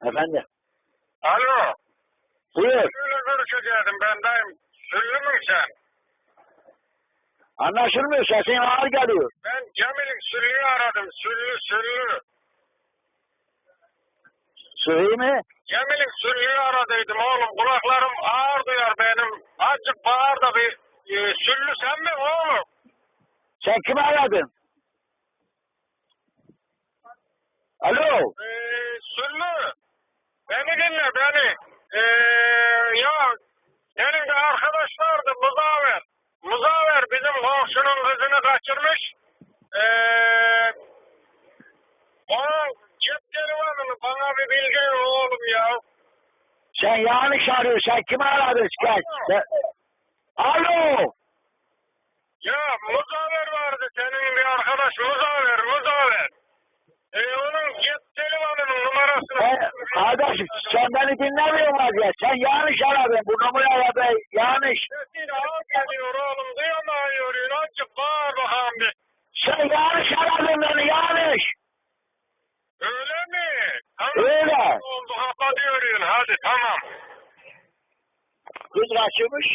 Efendim. Alo. Buyur. Şöyle görüşecektim ben dayım. Süllü mü sen? Anlaşılmıyor. Sesin ağır geliyor. Ben Cemil'in Süllü'yü aradım. Süllü. Sıhhi mi? Cemil'in Süllü'yü aradıydım oğlum. Kulaklarım ağır duyar benim. Azıcık bağır da bir Süllü sen mi oğlum? Sen kimi aradın? Alo. Süllü. Beni dinle beni. Ya senin bir arkadaş vardı Muzaffer. Muzaffer bizim komşunun kızını kaçırmış. Onun cep telefonunu bana bir bildir oğlum ya. Sen yanlış arıyorsun. Sen kimi aradın? Alo. Ya Muzaffer vardı senin bir arkadaş Muzaffer. Onun cep telefonunun numarasını... Kardeşim sen beni dinlemiyor musun ya? Sen yanlış aradın. Bu numaraya da yanlış. Sesini ağır geliyor oğlum. Duyamıyor. Azıcık bağır bakalım bir. Sen yanlış aradın beni. Yanlış. Öyle mi? Tamam. Öyle. Oldu kapatıyorsun. Hadi tamam. Kız kaçırmış.